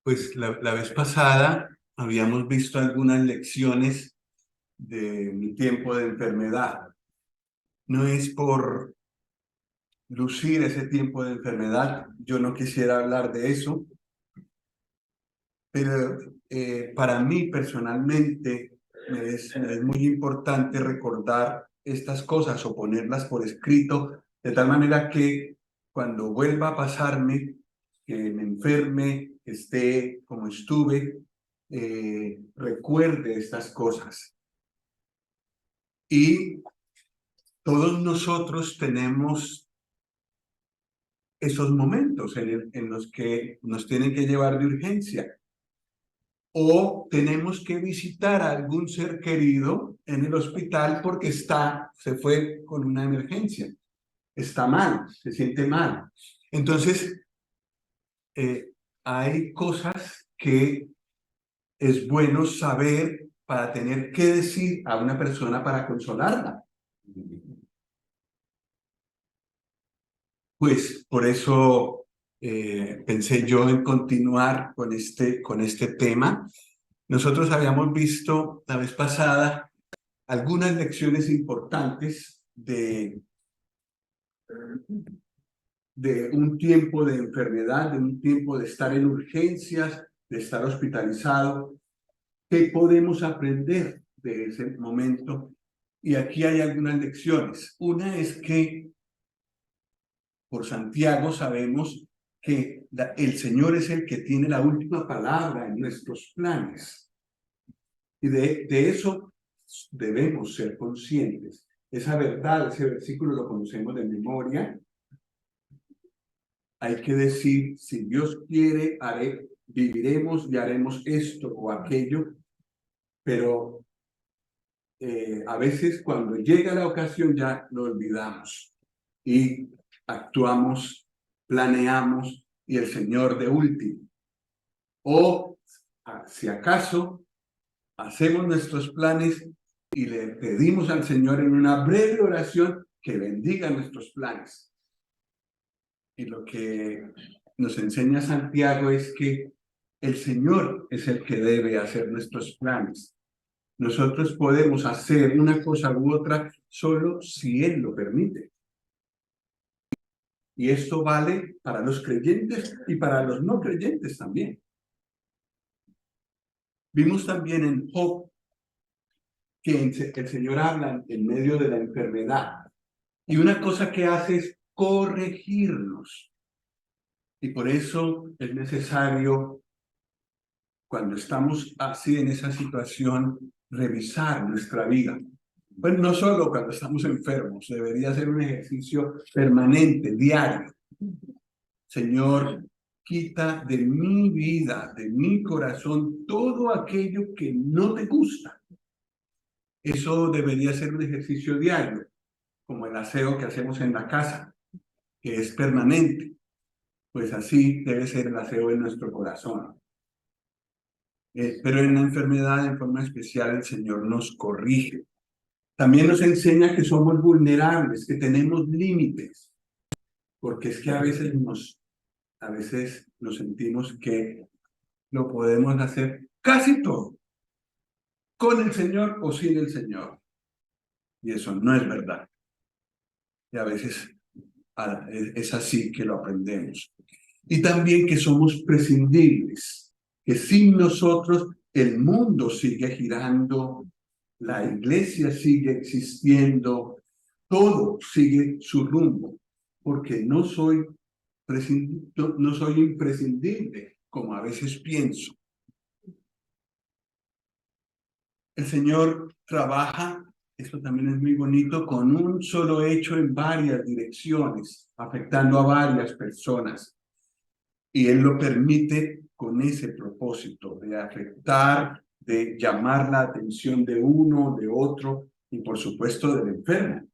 Pues la vez pasada habíamos visto algunas lecciones de mi tiempo de enfermedad. No es por lucir ese tiempo de enfermedad, yo no quisiera hablar de eso, pero para mí personalmente me es muy importante recordar estas cosas o ponerlas por escrito, de tal manera que cuando vuelva a pasarme, que me enferme, que esté como estuve, recuerde estas cosas. Y todos nosotros tenemos esos momentos en los que nos tienen que llevar de urgencia o tenemos que visitar a algún ser querido en el hospital porque se fue con una emergencia, está mal, se siente mal. Entonces, hay cosas que es bueno saber para tener que decir a una persona para consolarla. Pues por eso pensé yo en continuar con este tema. Nosotros habíamos visto la vez pasada algunas lecciones importantes de un tiempo de enfermedad, de un tiempo de estar en urgencias, de estar hospitalizado. ¿Qué podemos aprender de ese momento? Y aquí hay algunas lecciones. Una es que por Santiago sabemos que el Señor es el que tiene la última palabra en nuestros planes. Y de eso debemos ser conscientes. Esa verdad, ese versículo lo conocemos de memoria. Hay que decir, si Dios quiere, viviremos y haremos esto o aquello, pero a veces cuando llega la ocasión ya lo olvidamos y actuamos, planeamos y el Señor de último. O si acaso hacemos nuestros planes y le pedimos al Señor en una breve oración que bendiga nuestros planes. Y lo que nos enseña Santiago es que el Señor es el que debe hacer nuestros planes. Nosotros podemos hacer una cosa u otra solo si Él lo permite. Y esto vale para los creyentes y para los no creyentes también. Vimos también en Job que el Señor habla en medio de la enfermedad. Y una cosa que hace es corregirnos. Y por eso es necesario, cuando estamos así en esa situación, revisar nuestra vida. Pues no solo cuando estamos enfermos, debería ser un ejercicio permanente, diario. Señor, quita de mi vida, de mi corazón, todo aquello que no te gusta. Eso debería ser un ejercicio diario, como el aseo que hacemos en la casa, que es permanente. Pues así debe ser el aseo en nuestro corazón. Pero en la enfermedad, en forma especial, el Señor nos corrige. También nos enseña que somos vulnerables, que tenemos límites, porque es que a veces nos sentimos que lo podemos hacer casi todo, con el Señor o sin el Señor. Y eso no es verdad. Y a veces es así que lo aprendemos. Y también que somos prescindibles, que sin nosotros el mundo sigue girando, la iglesia sigue existiendo, todo sigue su rumbo, porque no soy imprescindible, como a veces pienso. El Señor trabaja, esto también es muy bonito, con un solo hecho en varias direcciones, afectando a varias personas. Y Él lo permite con ese propósito de afectar, de llamar la atención de uno, de otro y por supuesto del enfermo.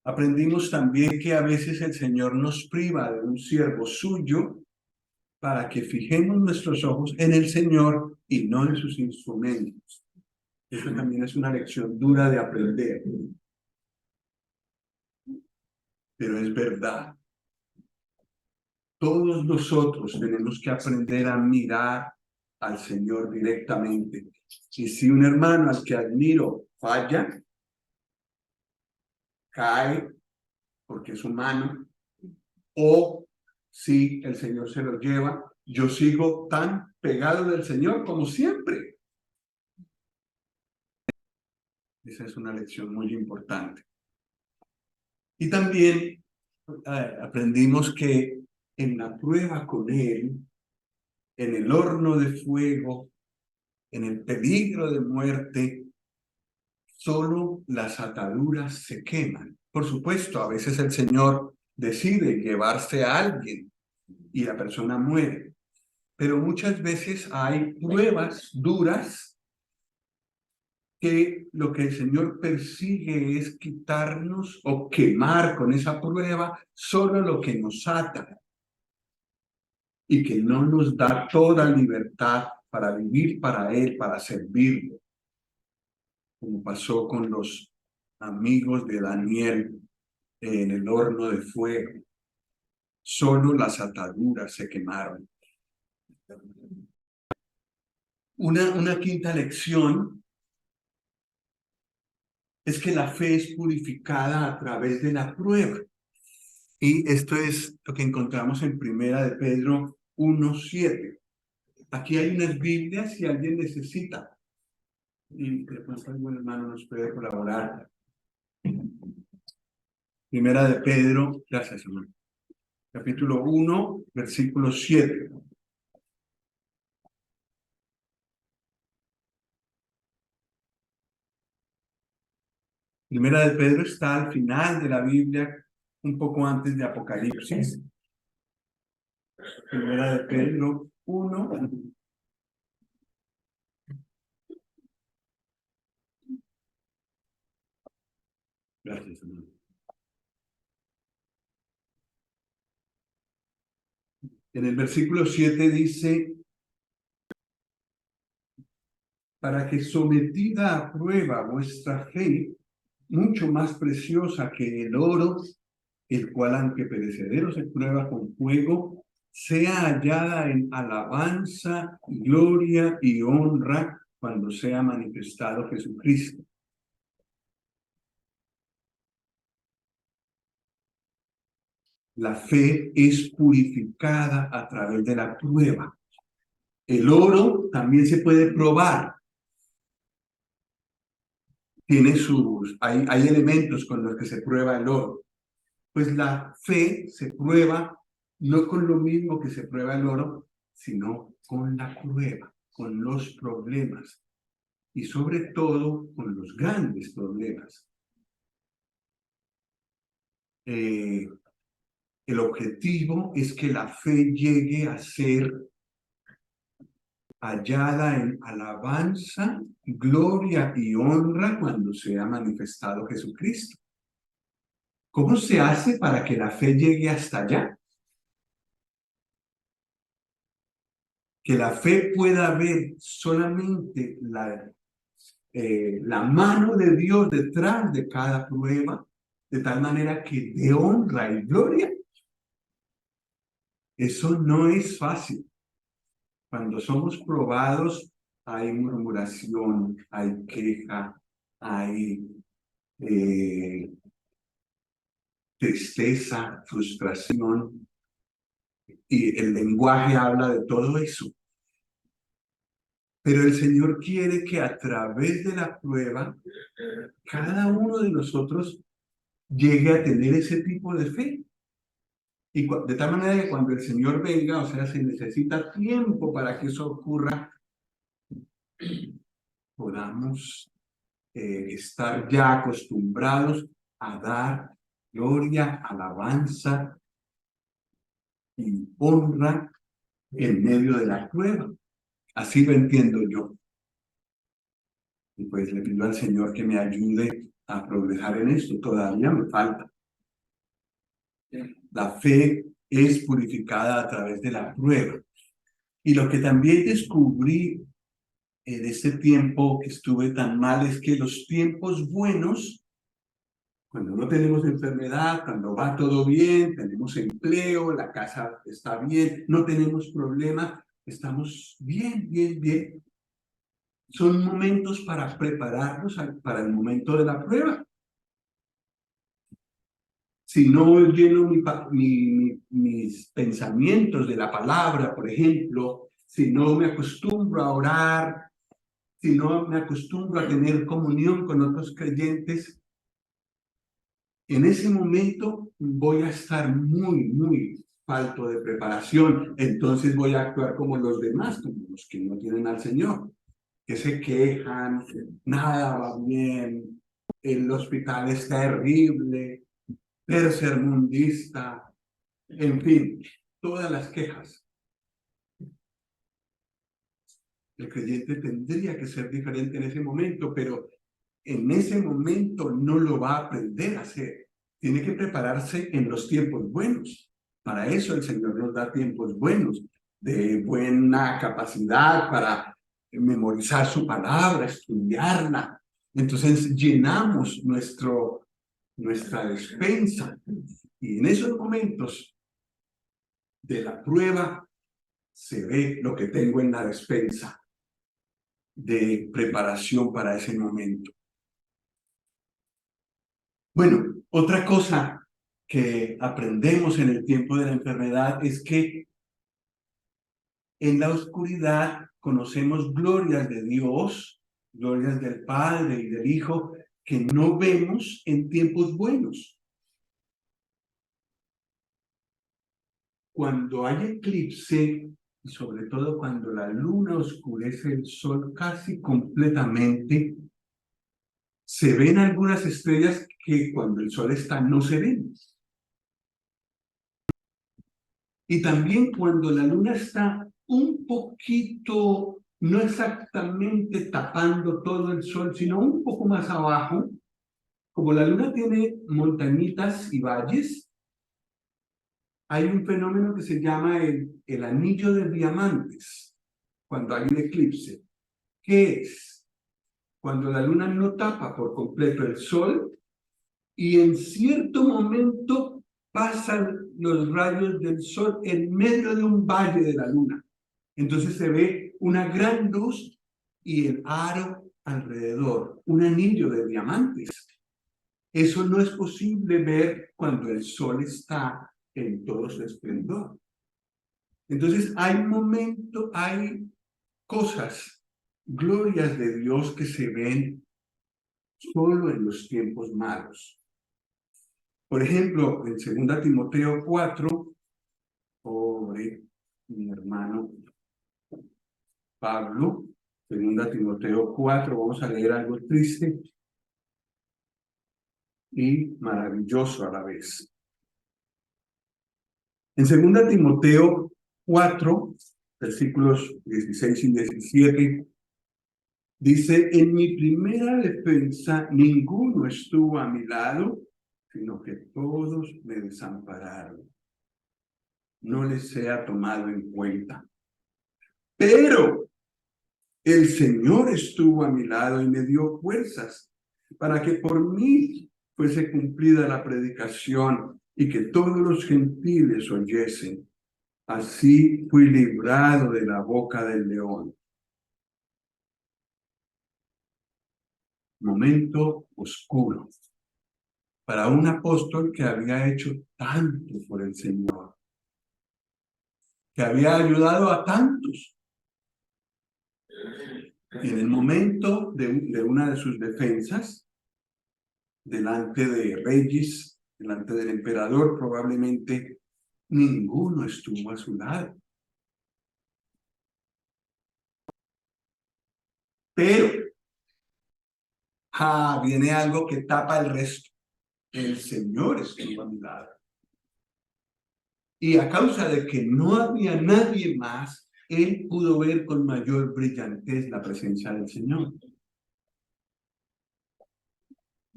Aprendimos también que a veces el Señor nos priva de un siervo suyo para que fijemos nuestros ojos en el Señor y no en sus instrumentos. Eso también es una lección dura de aprender, pero es verdad. Todos nosotros tenemos que aprender a mirar al Señor directamente. Y si un hermano al que admiro falla, cae porque es humano, o si el Señor se lo lleva, yo sigo tan pegado del Señor como siempre. Esa es una lección muy importante. Y también aprendimos que en la prueba con Él, en el horno de fuego, en el peligro de muerte, solo las ataduras se queman. Por supuesto, a veces el Señor decide llevarse a alguien y la persona muere, pero muchas veces hay pruebas duras que lo que el Señor persigue es quitarnos o quemar con esa prueba solo lo que nos ata y que no nos da toda libertad para vivir para Él, para servirlo, como pasó con los amigos de Daniel en el horno de fuego. Solo las ataduras se quemaron. Una quinta lección es que la fe es purificada a través de la prueba. Y esto es lo que encontramos en Primera de Pedro 1:7. Aquí hay unas Biblias si alguien necesita. Y de pronto algún hermano nos puede colaborar. Primera de Pedro, gracias hermano. Capítulo 1, versículo 7. Primera de Pedro está al final de la Biblia, un poco antes de Apocalipsis. Primera de Pedro 1. Gracias, hermano. En el versículo 7 dice, para que sometida a prueba vuestra fe, mucho más preciosa que el oro, el cual aunque perecedero se prueba con fuego, sea hallada en alabanza, gloria y honra cuando sea manifestado Jesucristo. La fe es purificada a través de la prueba. El oro también se puede probar. Tiene hay elementos con los que se prueba el oro. Pues la fe se prueba no con lo mismo que se prueba el oro, sino con la prueba, con los problemas y sobre todo con los grandes problemas. El objetivo es que la fe llegue a ser hallada en alabanza, gloria y honra cuando sea manifestado Jesucristo. ¿Cómo se hace para que la fe llegue hasta allá? Que la fe pueda ver solamente la mano de Dios detrás de cada prueba, de tal manera que de honra y gloria. Eso no es fácil. Cuando somos probados, hay murmuración, hay queja, hay tristeza, frustración, y el lenguaje habla de todo eso. Pero el Señor quiere que a través de la prueba, cada uno de nosotros llegue a tener ese tipo de fe. Y de tal manera que cuando el Señor venga, o sea, se necesita tiempo para que eso ocurra, podamos estar ya acostumbrados a dar gloria, alabanza y honra en medio de la prueba. Así lo entiendo yo. Y pues le pido al Señor que me ayude a progresar en esto. Todavía me falta. La fe es purificada a través de la prueba. Y lo que también descubrí en este tiempo que estuve tan mal es que los tiempos buenos Cuando no tenemos enfermedad, cuando va todo bien, tenemos empleo, la casa está bien, no tenemos problemas, estamos bien, bien, bien. Son momentos para prepararnos para el momento de la prueba. Si no lleno mis pensamientos de la palabra, por ejemplo, si no me acostumbro a orar, si no me acostumbro a tener comunión con otros creyentes, en ese momento voy a estar muy, muy falto de preparación. Entonces voy a actuar como los demás, como los que no tienen al Señor, que se quejan, nada va bien, el hospital es terrible, tercermundista, en fin, todas las quejas. El creyente tendría que ser diferente en ese momento, pero en ese momento no lo va a aprender a hacer. Tiene que prepararse en los tiempos buenos. Para eso el Señor nos da tiempos buenos, de buena capacidad para memorizar su palabra, estudiarla. Entonces llenamos nuestra despensa. Y en esos momentos de la prueba se ve lo que tengo en la despensa de preparación para ese momento. Bueno, otra cosa que aprendemos en el tiempo de la enfermedad es que en la oscuridad conocemos glorias de Dios, glorias del Padre y del Hijo, que no vemos en tiempos buenos. Cuando hay eclipse, y sobre todo cuando la luna oscurece el sol casi completamente, se ven algunas estrellas que cuando el sol está no se ven. Y también cuando la luna está un poquito, no exactamente tapando todo el sol, sino un poco más abajo, como la luna tiene montañitas y valles, hay un fenómeno que se llama el anillo de diamantes, cuando hay un eclipse. ¿Qué es? Cuando la luna no tapa por completo el sol y en cierto momento pasan los rayos del sol en medio de un valle de la luna. Entonces se ve una gran luz y el aro alrededor, un anillo de diamantes. Eso no es posible ver cuando el sol está en todo su esplendor. Entonces hay momentos, hay cosas, glorias de Dios que se ven solo en los tiempos malos. Por ejemplo, en 2 Timoteo 4, pobre mi hermano Pablo, 2 Timoteo 4, vamos a leer algo triste y maravilloso a la vez. En 2 Timoteo 4, versículos 16 y 17, dice, en mi primera defensa ninguno estuvo a mi lado, sino que todos me desampararon. No les sea tomado en cuenta. Pero el Señor estuvo a mi lado y me dio fuerzas para que por mí fuese cumplida la predicación y que todos los gentiles oyesen. Así fui librado de la boca del león. Momento oscuro para un apóstol que había hecho tanto por el Señor, que había ayudado a tantos. Y en el momento de una de sus defensas, delante de reyes, delante del emperador, probablemente ninguno estuvo a su lado. Pero viene algo que tapa el resto. El Señor estuvo a mi lado. Y a causa de que no había nadie más, él pudo ver con mayor brillantez la presencia del Señor.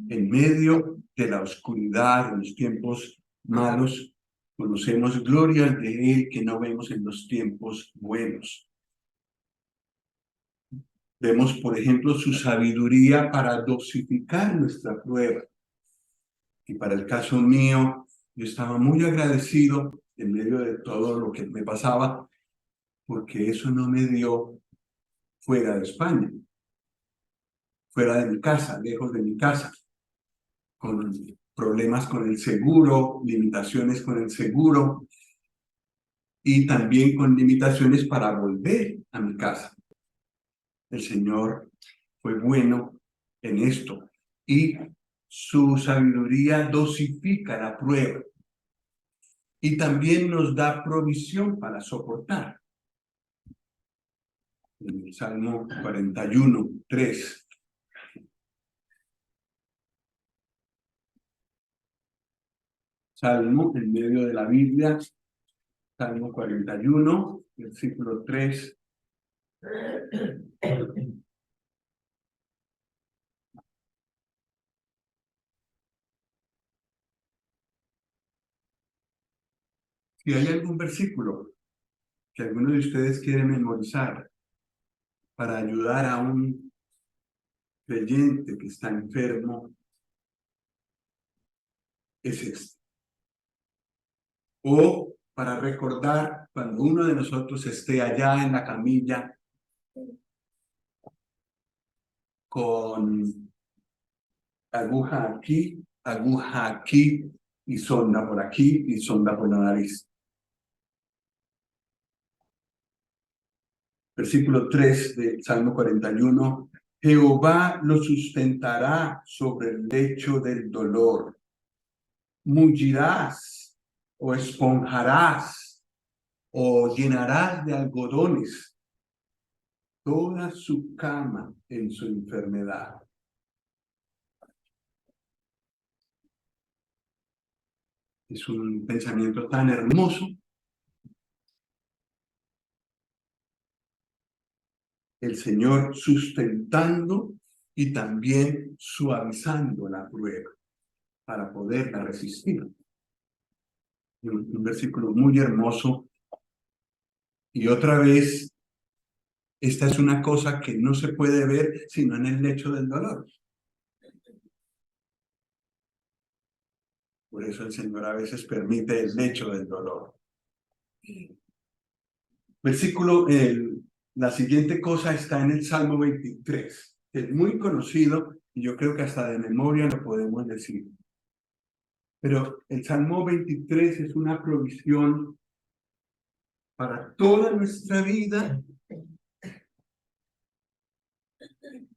En medio de la oscuridad, en los tiempos malos, conocemos glorias de él que no vemos en los tiempos buenos. Vemos, por ejemplo, su sabiduría para dosificar nuestra prueba. Y para el caso mío, yo estaba muy agradecido en medio de todo lo que me pasaba, porque eso no me dio fuera de España, fuera de mi casa, lejos de mi casa, con problemas con el seguro, limitaciones con el seguro y también con limitaciones para volver a mi casa. El Señor fue bueno en esto y su sabiduría dosifica la prueba y también nos da provisión para soportar. En el Salmo 41, 3. Salmo en medio de la Biblia, Salmo 41, versículo 3. Si hay algún versículo que alguno de ustedes quiere memorizar para ayudar a un creyente que está enfermo, es este. O para recordar cuando uno de nosotros esté allá en la camilla con aguja aquí y sonda por aquí y sonda por la nariz. Versículo 3 del Salmo 41. Jehová lo sustentará sobre el lecho del dolor. Mullirás o esponjarás o llenarás de algodones toda su cama en su enfermedad. Es un pensamiento tan hermoso. El Señor sustentando y también suavizando la prueba para poderla resistir. Un versículo muy hermoso. Y otra vez, esta es una cosa que no se puede ver sino en el lecho del dolor. Por eso el Señor a veces permite el lecho del dolor. La siguiente cosa está en el Salmo 23. Es muy conocido y yo creo que hasta de memoria lo podemos decir. Pero el Salmo 23 es una provisión para toda nuestra vida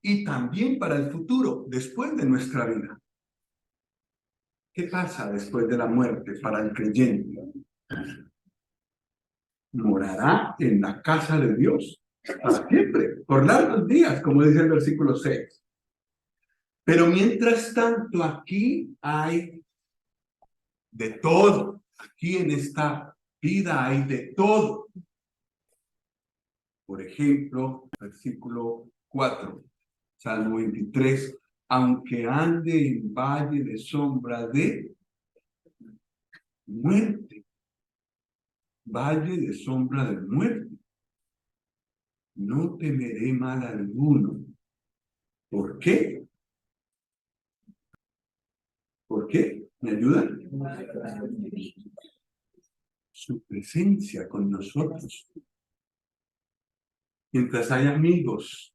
y también para el futuro, después de nuestra vida. ¿Qué pasa después de la muerte para el creyente? Morará en la casa de Dios para siempre, por largos días, como dice el versículo 6. Pero mientras tanto, aquí hay de todo. Aquí en esta vida hay de todo. Por ejemplo, versículo 4, Salmo 23. Aunque ande en valle de sombra de muerte, valle de sombra de muerte, no temeré mal alguno. ¿Por qué? ¿Por qué? ¿Me ayudan? Su presencia con nosotros. Mientras hay amigos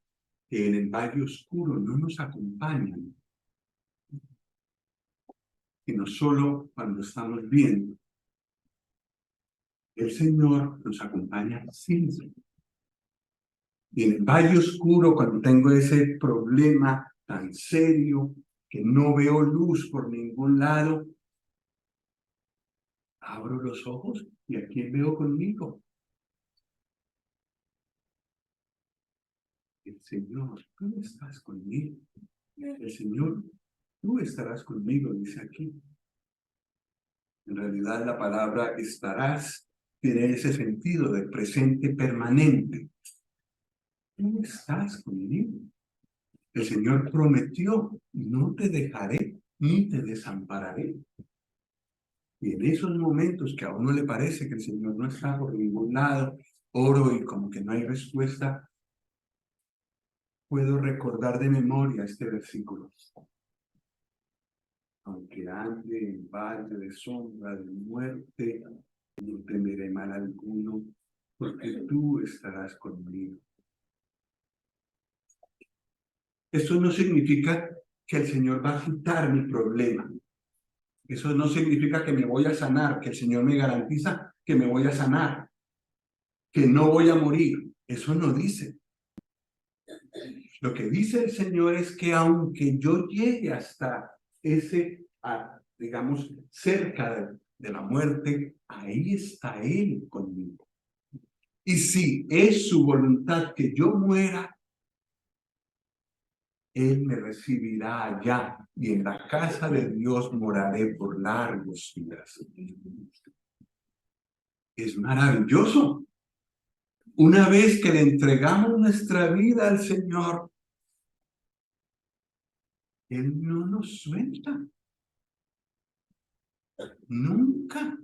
que en el valle oscuro no nos acompañan, sino solo cuando estamos bien, el Señor nos acompaña siempre. Y en el valle oscuro, cuando tengo ese problema tan serio, que no veo luz por ningún lado, abro los ojos y ¿a quién veo conmigo? El Señor, tú estás conmigo. El Señor, tú estarás conmigo, dice aquí. En realidad la palabra estarás tiene ese sentido de presente permanente. Tú estás conmigo. El Señor prometió, no te dejaré ni te desampararé. Y en esos momentos que a uno le parece que el Señor no está por ningún lado, oro y como que no hay respuesta, puedo recordar de memoria este versículo. Aunque ande en valle de sombra de muerte, no temeré mal alguno, porque tú estarás conmigo. Eso no significa que el Señor va a quitar mi problema. Eso no significa que me voy a sanar, que el Señor me garantiza que me voy a sanar, que no voy a morir. Eso no dice. Lo que dice el Señor es que aunque yo llegue hasta digamos, cerca de la muerte, ahí está Él conmigo. Y si es su voluntad que yo muera, Él me recibirá allá y en la casa de Dios moraré por largos días. Es maravilloso. Una vez que le entregamos nuestra vida al Señor, Él no nos suelta. Nunca.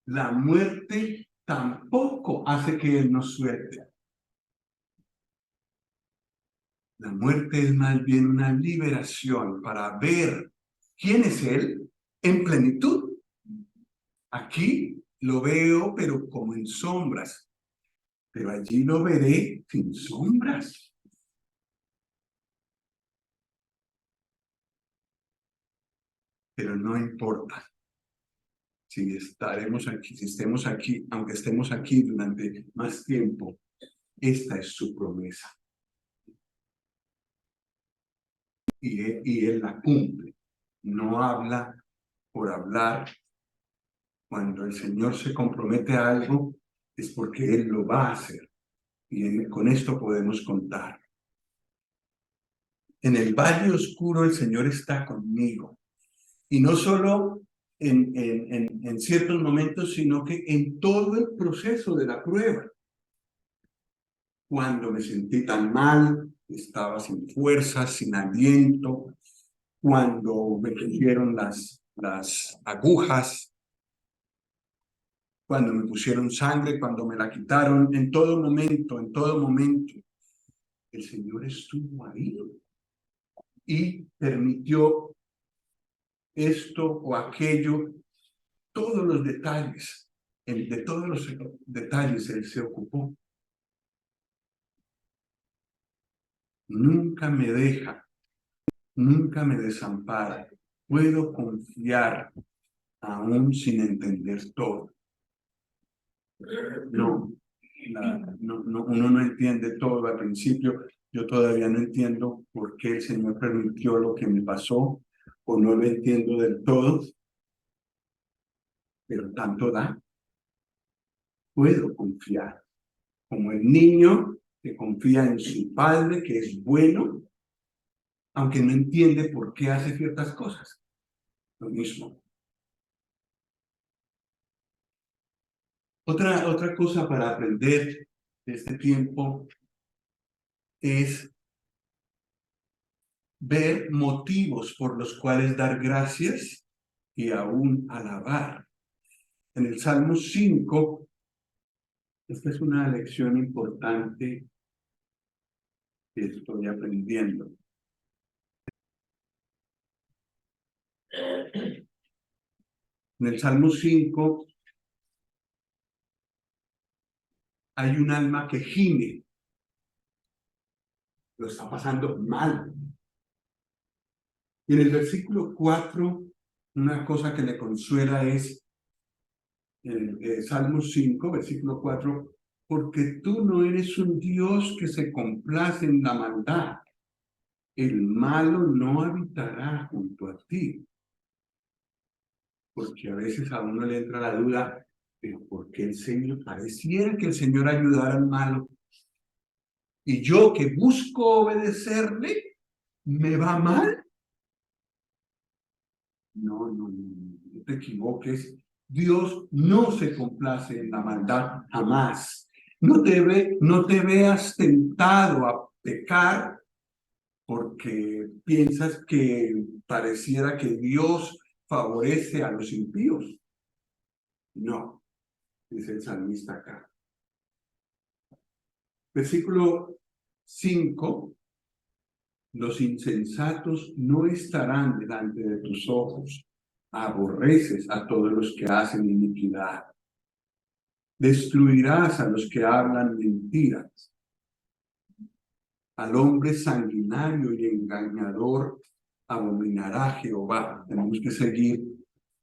La muerte tampoco hace que Él nos suelte. La muerte es más bien una liberación para ver quién es Él en plenitud. Aquí lo veo, pero como en sombras. Pero allí lo veré sin sombras. Pero no importa si estaremos aquí, si estemos aquí, aunque estemos aquí durante más tiempo, esta es su promesa. Y Él la cumple. No habla por hablar. Cuando el Señor se compromete a algo, es porque Él lo va a hacer. Y con esto podemos contar. En el valle oscuro el Señor está conmigo. Y no solo en ciertos momentos, sino que en todo el proceso de la prueba. Cuando me sentí tan mal, estaba sin fuerzas, sin aliento, cuando me pusieron las agujas, cuando me pusieron sangre, cuando me la quitaron, en todo momento, el Señor estuvo ahí y permitió esto o aquello, todos los detalles, de todos los detalles Él se ocupó. Nunca me deja, nunca me desampara. Puedo confiar aún sin entender todo. No, uno no entiende todo al principio. Yo todavía no entiendo por qué el Señor permitió lo que me pasó, o no lo entiendo del todo, pero tanto da. Puedo confiar, como el niño que confía en su padre, que es bueno, aunque no entiende por qué hace ciertas cosas. Lo mismo. Otra cosa para aprender de este tiempo es ver motivos por los cuales dar gracias y aún alabar. En el Salmo 5, esta es una lección importante que estoy aprendiendo. En el Salmo 5 hay un alma que gime, lo está pasando mal. Y en el versículo 4, una cosa que le consuela es, en Salmo 5, versículo 4, porque tú no eres un Dios que se complace en la maldad. El malo no habitará junto a ti. Porque a veces a uno le entra la duda, pero ¿por qué el Señor? Pareciera que el Señor ayudara al malo. Y yo que busco obedecerle, ¿me va mal? No te equivoques. Dios no se complace en la maldad jamás. No te veas tentado a pecar porque piensas que pareciera que Dios favorece a los impíos. No, dice el salmista acá. Versículo 5 Los insensatos no estarán delante de tus ojos. Aborreces a todos los que hacen iniquidad. Destruirás a los que hablan mentiras. Al hombre sanguinario y engañador abominará Jehová. Tenemos que seguir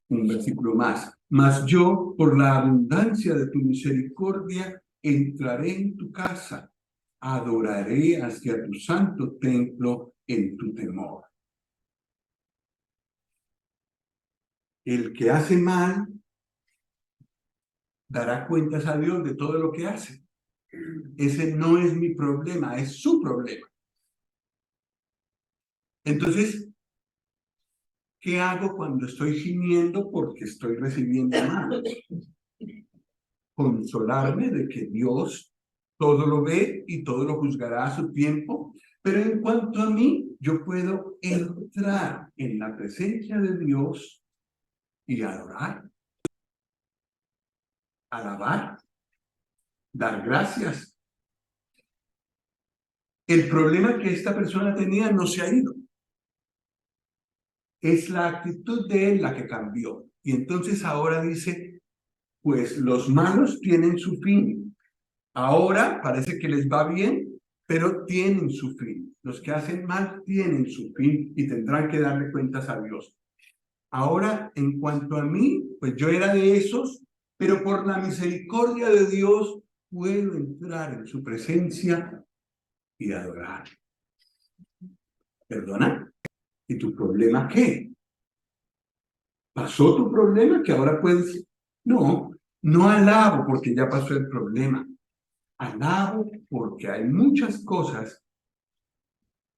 un versículo más. Mas yo, por la abundancia de tu misericordia, entraré en tu casa, adoraré hacia tu santo templo en tu temor. El que hace mal dará cuentas a Dios de todo lo que hace. Ese no es mi problema, es su problema. Entonces, ¿qué hago cuando estoy gimiendo porque estoy recibiendo mal? Consolarme de que Dios todo lo ve y todo lo juzgará a su tiempo, pero en cuanto a mí, yo puedo entrar en la presencia de Dios y adorar, alabar, dar gracias. El problema que esta persona tenía no se ha ido. Es la actitud de él la que cambió. Y entonces ahora dice, pues los malos tienen su fin. Ahora parece que les va bien, pero tienen su fin. Los que hacen mal tienen su fin y tendrán que darle cuentas a Dios. Ahora, en cuanto a mí, pues yo era de esos, pero por la misericordia de Dios puedo entrar en su presencia y adorar. ¿Perdona? ¿Y tu problema qué? ¿Pasó tu problema que ahora puedes? No, no alabo porque ya pasó el problema. Alabo porque hay muchas cosas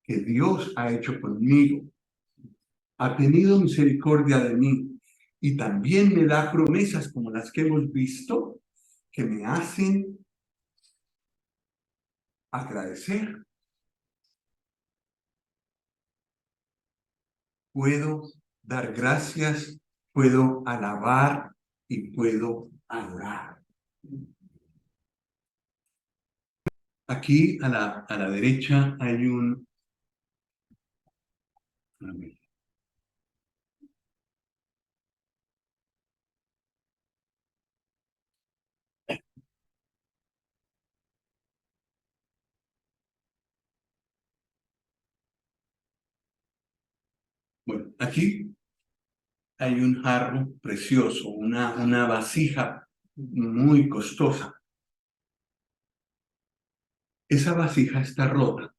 que Dios ha hecho conmigo. Ha tenido misericordia de mí y también me da promesas como las que hemos visto que me hacen agradecer. Puedo dar gracias, puedo alabar y puedo adorar. Aquí a la derecha hay un... Bueno, aquí hay un jarro precioso, una vasija muy costosa. Esa vasija está rota.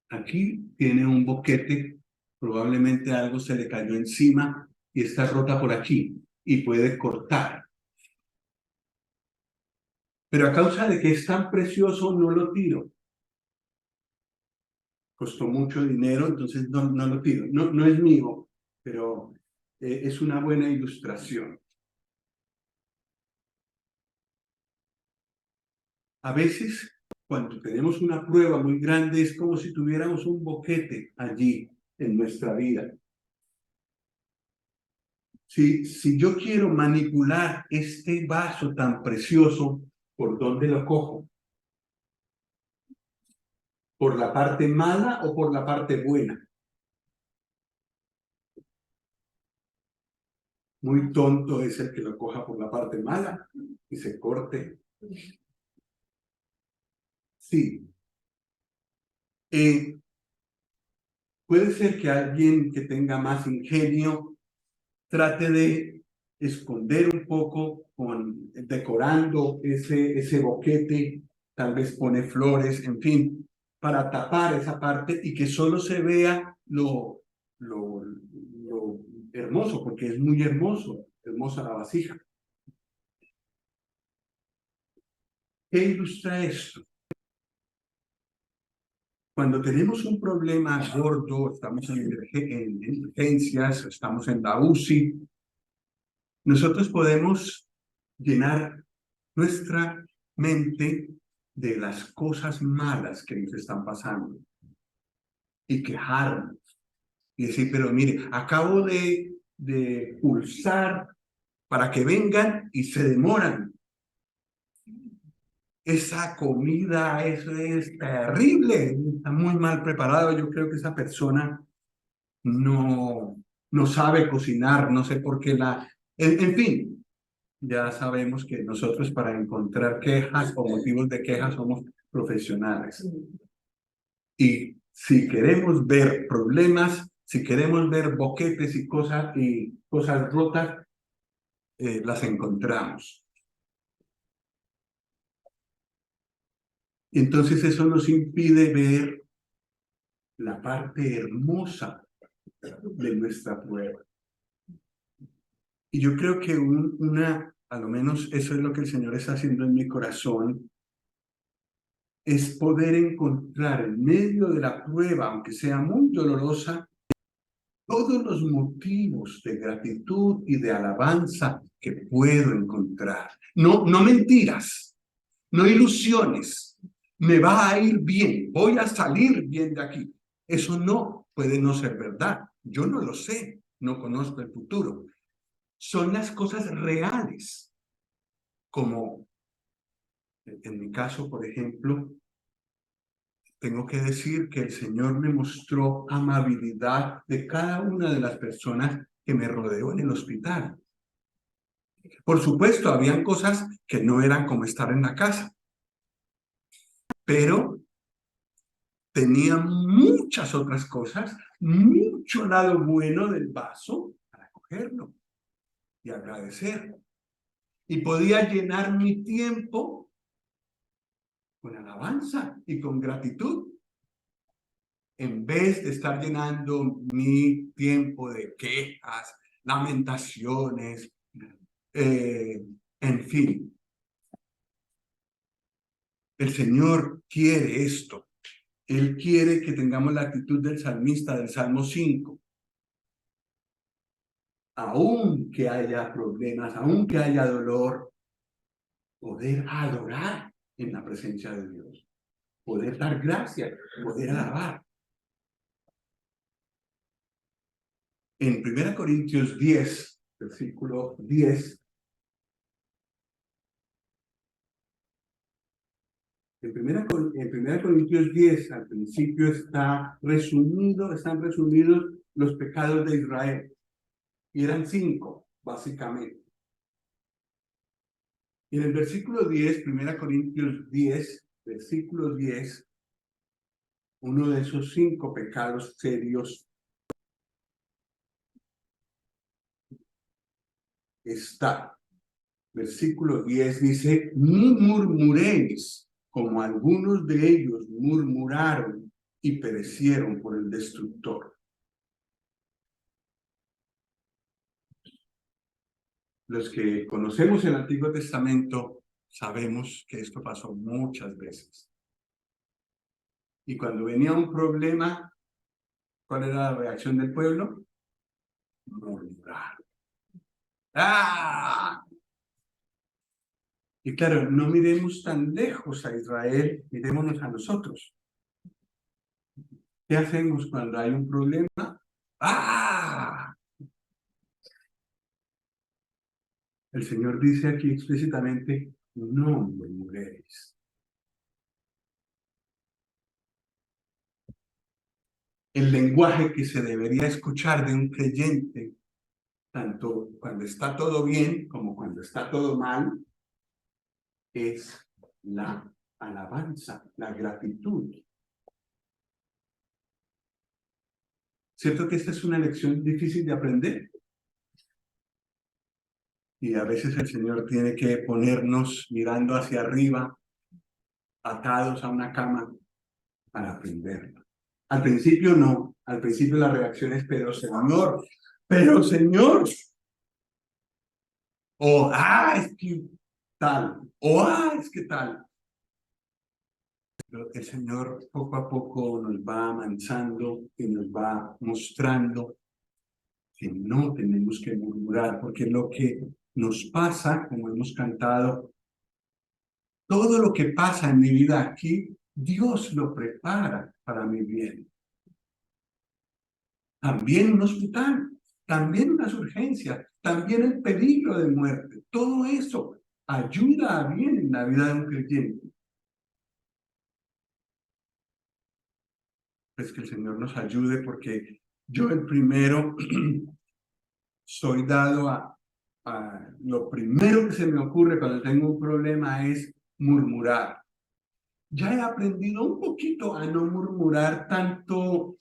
Aquí tiene un boquete, probablemente algo se le cayó encima y está rota por aquí y puede cortar. Pero a causa de que es tan precioso, no lo tiro. Costó mucho dinero, entonces no lo tiro. No es mío, pero es una buena ilustración. A veces, cuando tenemos una prueba muy grande, es como si tuviéramos un boquete allí en nuestra vida. Si yo quiero manipular este vaso tan precioso, ¿por dónde lo cojo? ¿Por la parte mala o por la parte buena? Muy tonto es el que lo coja por la parte mala y se corte. Sí. Puede ser que alguien que tenga más ingenio trate de esconder un poco decorando ese boquete, tal vez pone flores, en fin, para tapar esa parte y que solo se vea lo hermoso, porque es muy hermosa la vasija. ¿Qué ilustra esto? Cuando tenemos un problema gordo, estamos en emergencias, estamos en la UCI, nosotros podemos llenar nuestra mente de las cosas malas que nos están pasando y quejarnos y decir, pero mire, acabo de pulsar para que vengan y se demoran. esa comida, eso es terrible, está muy mal preparado. Yo creo que esa persona no sabe cocinar, no sé por qué en fin, ya sabemos que nosotros para encontrar quejas o motivos de quejas somos profesionales. Y si queremos ver problemas, si queremos ver boquetes y cosas rotas, las encontramos. Y entonces eso nos impide ver la parte hermosa de nuestra prueba. Y yo creo que a lo menos eso es lo que el Señor está haciendo en mi corazón, es poder encontrar en medio de la prueba, aunque sea muy dolorosa, todos los motivos de gratitud y de alabanza que puedo encontrar. No mentiras, no ilusiones. Me va a ir bien, voy a salir bien de aquí. Eso no puede no ser verdad. Yo no lo sé, no conozco el futuro. Son las cosas reales, como en mi caso, por ejemplo, tengo que decir que el Señor me mostró amabilidad de cada una de las personas que me rodeó en el hospital. Por supuesto, habían cosas que no eran como estar en la casa, pero tenía muchas otras cosas, mucho lado bueno del vaso para cogerlo y agradecer. Y podía llenar mi tiempo con alabanza y con gratitud, en vez de estar llenando mi tiempo de quejas, lamentaciones, en fin. El Señor quiere esto. Él quiere que tengamos la actitud del salmista del Salmo 5. Aunque haya problemas, aunque haya dolor, poder adorar en la presencia de Dios, poder dar gracias, poder alabar. En 1 Corintios 10, versículo 10, en 1 Corintios 10, al principio están resumidos los pecados de Israel. Y eran 5, básicamente. Y en el versículo 10, 1 Corintios 10, versículo 10, uno de esos 5 pecados serios está. Versículo 10 dice: no murmuréis, como algunos de ellos murmuraron y perecieron por el destructor. Los que conocemos el Antiguo Testamento sabemos que esto pasó muchas veces. Y cuando venía un problema, ¿cuál era la reacción del pueblo? Murmurar. ¡Ah! Y claro, no miremos tan lejos a Israel, mirémonos a nosotros. ¿Qué hacemos cuando hay un problema? ¡Ah! El Señor dice aquí explícitamente: no murmuréis. El lenguaje que se debería escuchar de un creyente, tanto cuando está todo bien como cuando está todo mal, es la alabanza, la gratitud. ¿Cierto que esta es una lección difícil de aprender? Y a veces el Señor tiene que ponernos mirando hacia arriba, atados a una cama, para aprenderlo. Al principio no, al principio la reacción es: pero Señor, o es que tal, o es que tal. Pero el Señor poco a poco nos va amansando y nos va mostrando que no tenemos que murmurar, porque lo que nos pasa, como hemos cantado, todo lo que pasa en mi vida aquí, Dios lo prepara para mi bien. También un hospital, también unas urgencias, también el peligro de muerte. Todo eso ayuda a bien en la vida de un creyente. pues que el Señor nos ayude, porque yo el primero soy dado a lo primero que se me ocurre cuando tengo un problema es murmurar. Ya he aprendido un poquito a no murmurar tanto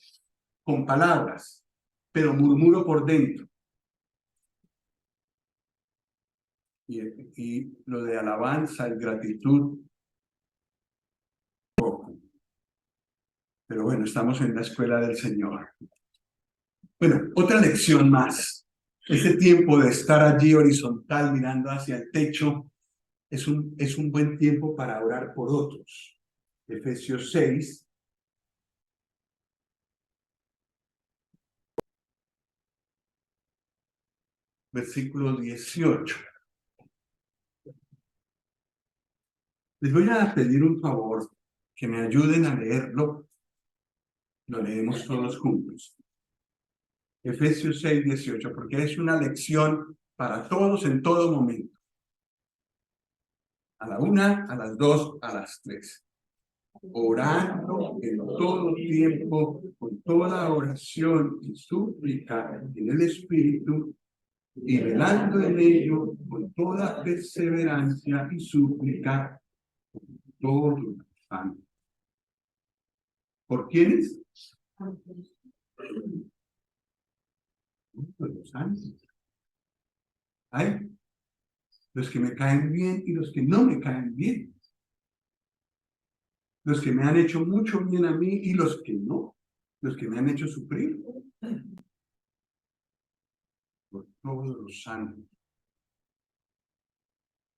con palabras, pero murmuro por dentro. Y lo de alabanza y gratitud, poco. Pero bueno, estamos en la escuela del Señor. Bueno, otra lección más. Ese tiempo de estar allí horizontal mirando hacia el techo es un buen tiempo para orar por otros. Efesios 6, versículo 18. Les voy a pedir un favor, que me ayuden a leerlo. Lo leemos todos juntos. Efesios 6, 18, porque es una lección para todos en todo momento. A la una, a las dos, a las tres. Orando en todo tiempo, con toda oración y súplica en el Espíritu, y velando en ello con toda perseverancia y súplica todos los santos. ¿Por quiénes? Por los santos. Hay los que me caen bien y los que no me caen bien. Los que me han hecho mucho bien a mí y los que no. Los que me han hecho sufrir. Por todos los santos.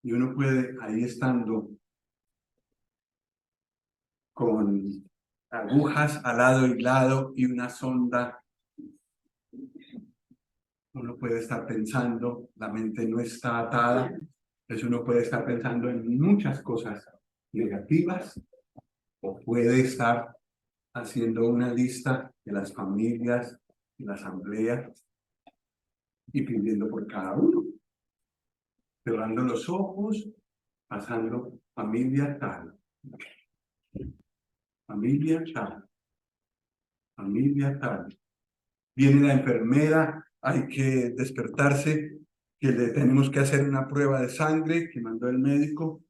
Y uno puede, ahí estando, con agujas al lado y lado y una sonda, uno puede estar pensando, la mente no está atada, entonces uno puede estar pensando en muchas cosas negativas o puede estar haciendo una lista de las familias, de la asamblea y pidiendo por cada uno, cerrando los ojos, pasando familia tal, familia tal, familia tal. Viene la enfermera, hay que despertarse, que le tenemos que hacer una prueba de sangre que mandó el médico,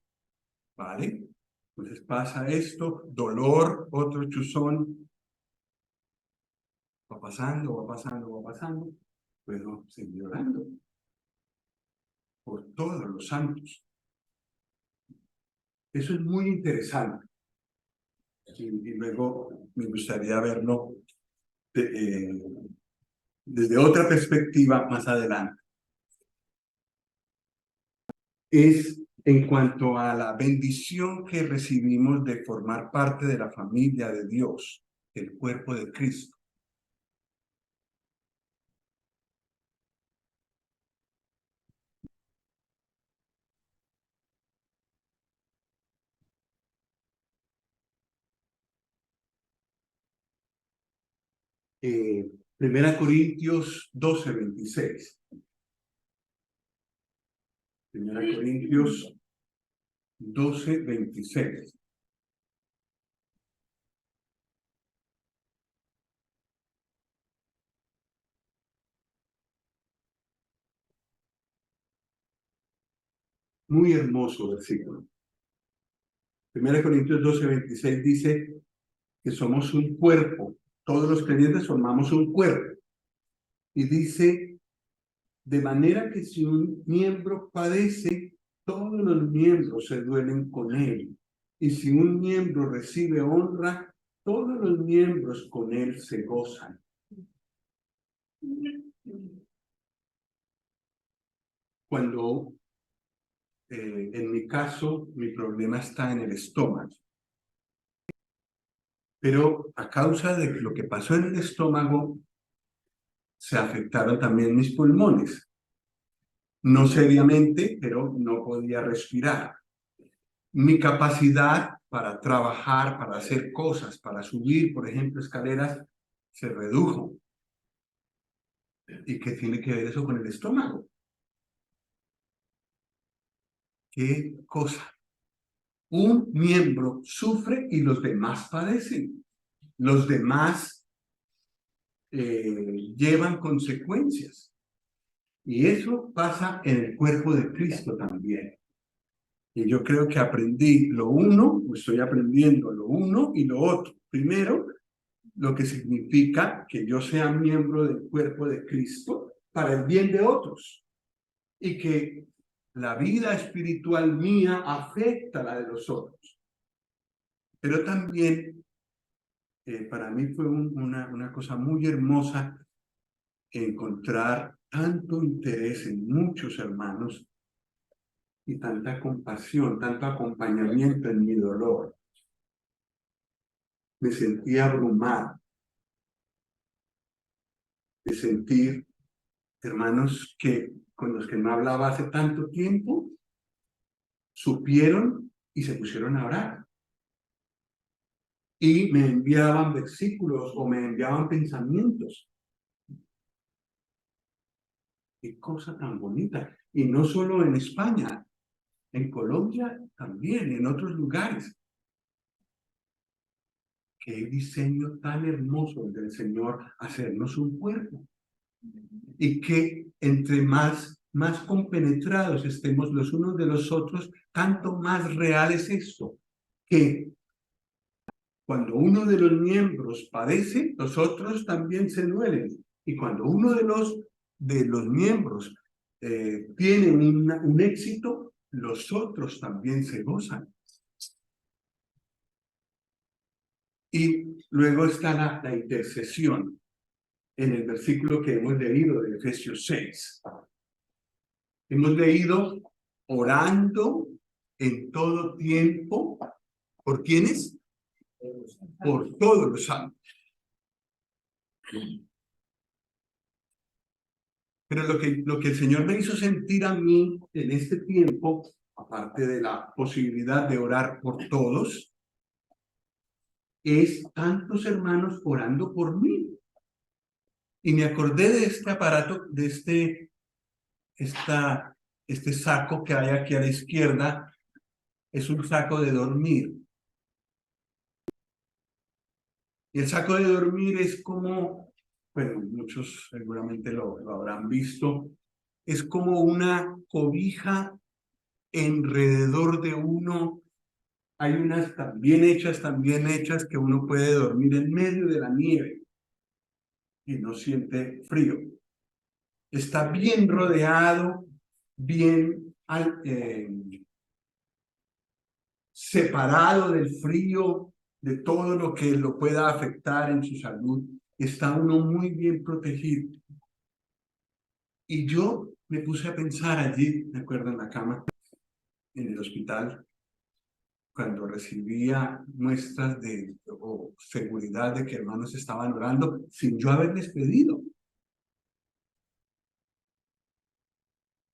¿vale? Entonces pasa esto, dolor, otro chuzón, va pasando, va pasando, va pasando, puedo seguir orando por todos los santos. Eso es muy interesante. Y luego me gustaría verlo desde otra perspectiva más adelante. Es en cuanto a la bendición que recibimos de formar parte de la familia de Dios, el cuerpo de Cristo. Primera Corintios 12, 26. Primera Corintios 12, 26. Muy hermoso versículo. Primera Corintios 12, 26 dice que somos un cuerpo. Todos los creyentes formamos un cuerpo. Y dice, de manera que si un miembro padece, todos los miembros se duelen con él. Y si un miembro recibe honra, todos los miembros con él se gozan. Cuando, en mi caso, mi problema está en el estómago. Pero a causa de lo que pasó en el estómago, se afectaron también mis pulmones. No seriamente, pero no podía respirar. Mi capacidad para trabajar, para hacer cosas, para subir, por ejemplo, escaleras, se redujo. ¿Y qué tiene que ver eso con el estómago? ¿Qué cosa? Un miembro sufre y los demás padecen. los demás llevan consecuencias. Y eso pasa en el cuerpo de Cristo también. Y yo creo que aprendí lo uno, o estoy aprendiendo lo uno y lo otro. Primero, lo que significa que yo sea miembro del cuerpo de Cristo para el bien de otros. Y que la vida espiritual mía afecta a la de los otros. Pero también para mí fue una cosa muy hermosa encontrar tanto interés en muchos hermanos y tanta compasión, tanto acompañamiento en mi dolor. Me sentí abrumado de sentir hermanos que con los que no hablaba hace tanto tiempo supieron y se pusieron a orar. Y me enviaban versículos o me enviaban pensamientos. Qué cosa tan bonita. Y no solo en España, en Colombia también, en otros lugares. Qué diseño tan hermoso del Señor hacernos un cuerpo. Y que entre más compenetrados estemos los unos de los otros, tanto más real es esto, que cuando uno de los miembros padece, los otros también se duelen. Y cuando uno de los miembros tiene un éxito, los otros también se gozan. Y luego está la intercesión en el versículo que hemos leído de Efesios 6. Hemos leído orando en todo tiempo. ¿Por quiénes? Por todos los santos. Pero lo que el Señor me hizo sentir a mí en este tiempo, aparte de la posibilidad de orar por todos, es tantos hermanos orando por mí. Y me acordé de este aparato, de este saco que hay aquí a la izquierda. Es un saco de dormir. Y el saco de dormir es como, bueno, muchos seguramente lo habrán visto, es como una cobija alrededor de uno. Hay unas tan bien hechas que uno puede dormir en medio de la nieve y no siente frío. Está bien rodeado, bien separado del frío, de todo lo que lo pueda afectar en su salud. Está uno muy bien protegido. Y yo me puse a pensar allí, me acuerdo, en la cama, en el hospital, cuando recibía muestras o seguridad de que hermanos estaban orando sin yo haberles pedido.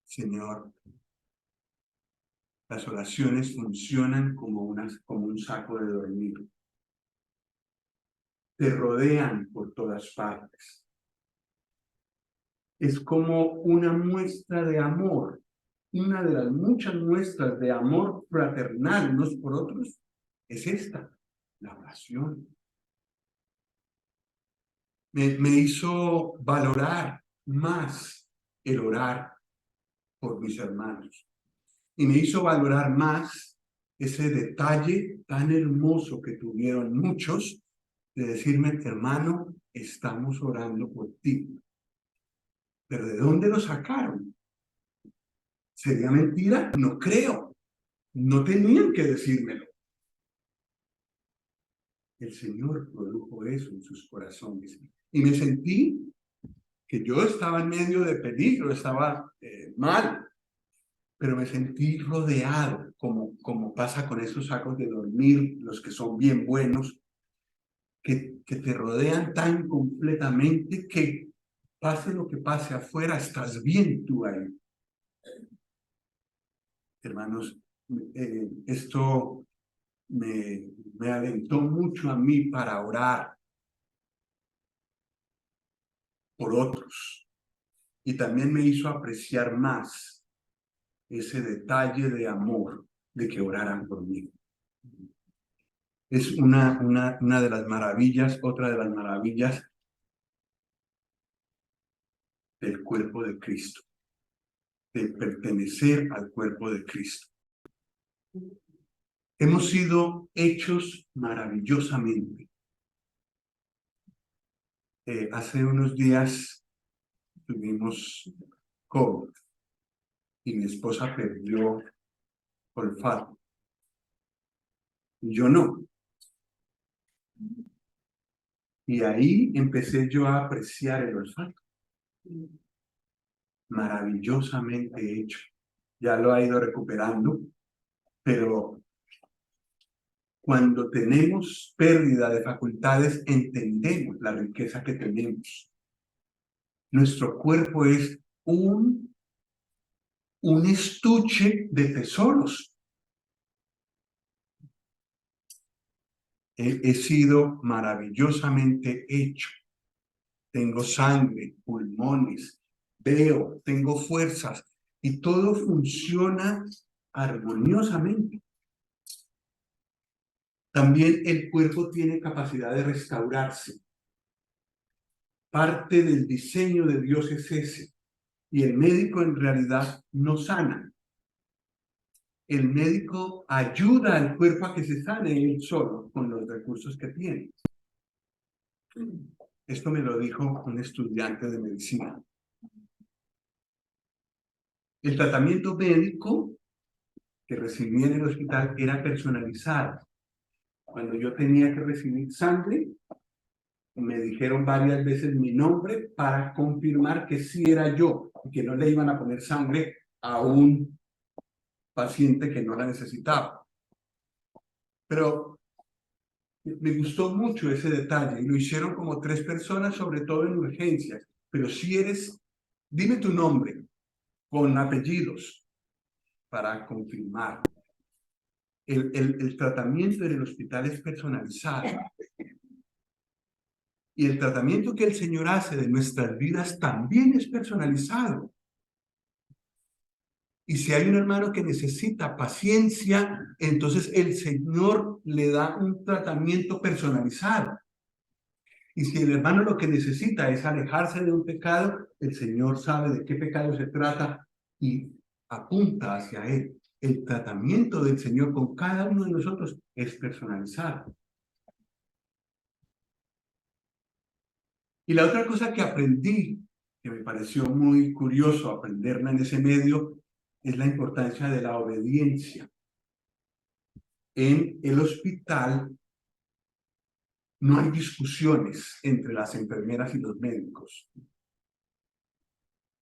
Señor, las oraciones funcionan como un saco de dormir. Te rodean por todas partes. Es como una muestra de amor, una de las muchas muestras de amor fraternal unos por otros, es esta, la oración. Me hizo valorar más el orar por mis hermanos. Y me hizo valorar más ese detalle tan hermoso que tuvieron muchos de decirme, hermano, estamos orando por ti. ¿Pero de dónde lo sacaron? ¿Sería mentira? No creo. No tenían que decírmelo. El Señor produjo eso en sus corazones. Y me sentí que yo estaba en medio de peligro, estaba mal, pero me sentí rodeado, como pasa con esos sacos de dormir, los que son bien buenos, que te rodean tan completamente que pase lo que pase afuera, estás bien tú ahí. Hermanos, esto me alentó mucho a mí para orar por otros y también me hizo apreciar más ese detalle de amor de que oraran por mí. Es una de las maravillas, otra de las maravillas del cuerpo de Cristo, de pertenecer al cuerpo de Cristo. Hemos sido hechos maravillosamente. Hace unos días tuvimos COVID y mi esposa perdió olfato. Y yo no. Y ahí empecé yo a apreciar el olfato. Maravillosamente hecho. Ya lo ha ido recuperando, pero cuando tenemos pérdida de facultades, entendemos la riqueza que tenemos. Nuestro cuerpo es un estuche de tesoros. He sido maravillosamente hecho. Tengo sangre, pulmones, veo, tengo fuerzas y todo funciona armoniosamente. También el cuerpo tiene capacidad de restaurarse. Parte del diseño de Dios es ese. Y el médico en realidad no sana. El médico ayuda al cuerpo a que se sane él solo con los recursos que tiene. Esto me lo dijo un estudiante de medicina. El tratamiento médico que recibí en el hospital era personalizado. Cuando yo tenía que recibir sangre, me dijeron varias veces mi nombre para confirmar que sí era yo y que no le iban a poner sangre a un paciente que no la necesitaba. Pero me gustó mucho ese detalle y lo hicieron como 3 personas, sobre todo en urgencias. Pero si eres, dime tu nombre con apellidos para confirmar. El tratamiento en el hospital es personalizado. Y el tratamiento que el Señor hace de nuestras vidas también es personalizado. Y si hay un hermano que necesita paciencia, entonces el Señor le da un tratamiento personalizado. Y si el hermano lo que necesita es alejarse de un pecado, el Señor sabe de qué pecado se trata y apunta hacia él. El tratamiento del Señor con cada uno de nosotros es personalizado. Y la otra cosa que aprendí, que me pareció muy curioso aprenderla en ese medio, es la importancia de la obediencia. En el hospital no hay discusiones entre las enfermeras y los médicos.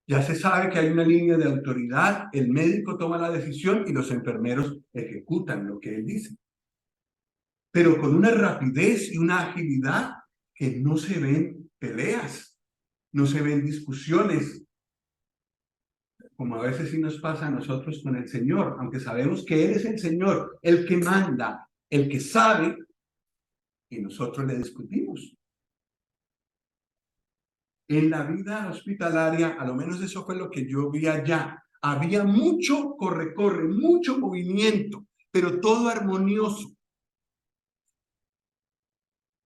Ya se sabe que hay una línea de autoridad, el médico toma la decisión y los enfermeros ejecutan lo que él dice. Pero con una rapidez y una agilidad que no se ven peleas, no se ven discusiones, como a veces sí nos pasa a nosotros con el Señor, aunque sabemos que Él es el Señor, el que manda, el que sabe, y nosotros le discutimos. En la vida hospitalaria, a lo menos eso fue lo que yo vi allá, había mucho corre-corre, mucho movimiento, pero todo armonioso.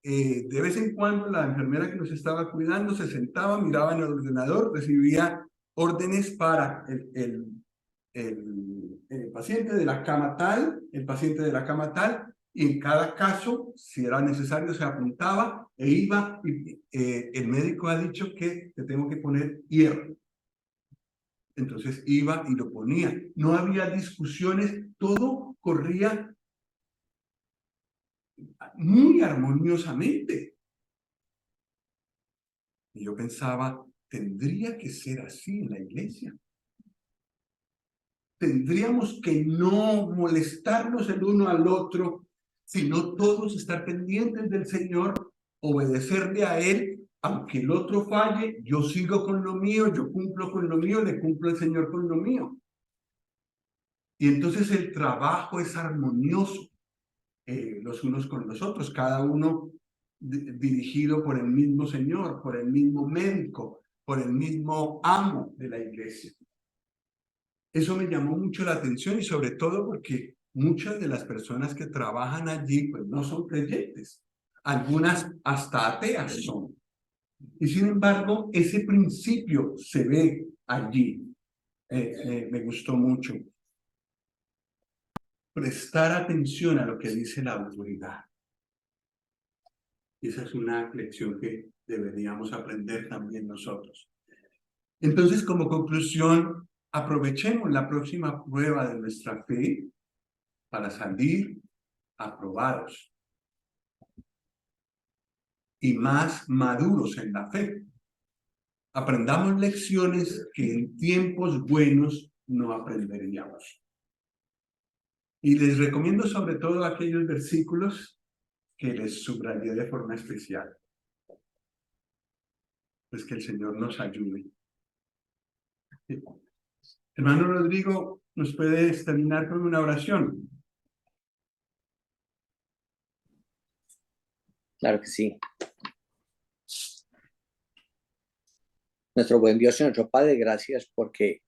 De vez en cuando la enfermera que nos estaba cuidando se sentaba, miraba en el ordenador, recibía órdenes para el paciente de la cama tal, el paciente de la cama tal, y en cada caso, si era necesario, se apuntaba e iba, y el médico ha dicho que te tengo que poner hierro. Entonces iba y lo ponía. No había discusiones, todo corría muy armoniosamente. Y yo pensaba, tendría que ser así en la iglesia. Tendríamos que no molestarnos el uno al otro, sino todos estar pendientes del Señor, obedecerle a Él, aunque el otro falle, yo sigo con lo mío, yo cumplo con lo mío, le cumplo al Señor con lo mío. Y entonces el trabajo es armonioso, los unos con los otros, cada uno dirigido por el mismo Señor, por el mismo médico, por el mismo amo de la iglesia. Eso me llamó mucho la atención y sobre todo porque muchas de las personas que trabajan allí pues no son creyentes. Algunas hasta ateas son. Y sin embargo, ese principio se ve allí. Me gustó mucho. Prestar atención a lo que dice la autoridad. Esa es una lección que deberíamos aprender también nosotros. Entonces, como conclusión, aprovechemos la próxima prueba de nuestra fe para salir aprobados y más maduros en la fe. Aprendamos lecciones que en tiempos buenos no aprenderíamos. Y les recomiendo sobre todo aquellos versículos que les subrayé de forma especial. Pues que el Señor nos ayude. Hermano Rodrigo, ¿nos puedes terminar con una oración? Claro que sí. Nuestro buen Dios y nuestro Padre, gracias porque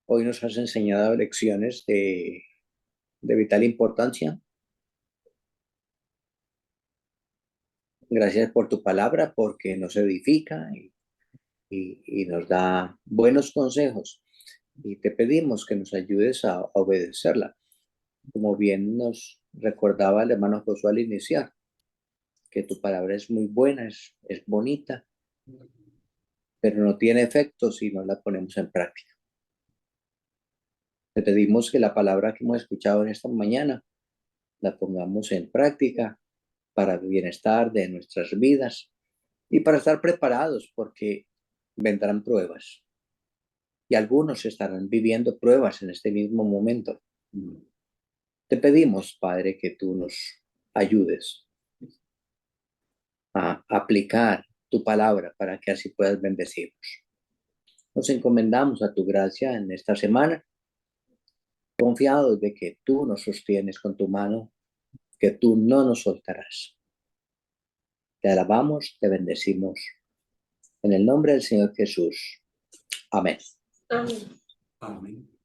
hoy nos has enseñado lecciones de vital importancia. Gracias por tu palabra, porque nos edifica y nos da buenos consejos. Y te pedimos que nos ayudes a obedecerla. Como bien nos recordaba el hermano Josué al iniciar, que tu palabra es muy buena, es bonita, pero no tiene efecto si no la ponemos en práctica. Te pedimos que la palabra que hemos escuchado en esta mañana la pongamos en práctica para el bienestar de nuestras vidas y para estar preparados porque vendrán pruebas. Y algunos estarán viviendo pruebas en este mismo momento. Te pedimos, Padre, que tú nos ayudes a aplicar tu palabra para que así puedas bendecirnos. Nos encomendamos a tu gracia en esta semana, confiados de que tú nos sostienes con tu mano, que tú no nos soltarás. Te alabamos, te bendecimos. En el nombre del Señor Jesús. Amén. Amén. Amén.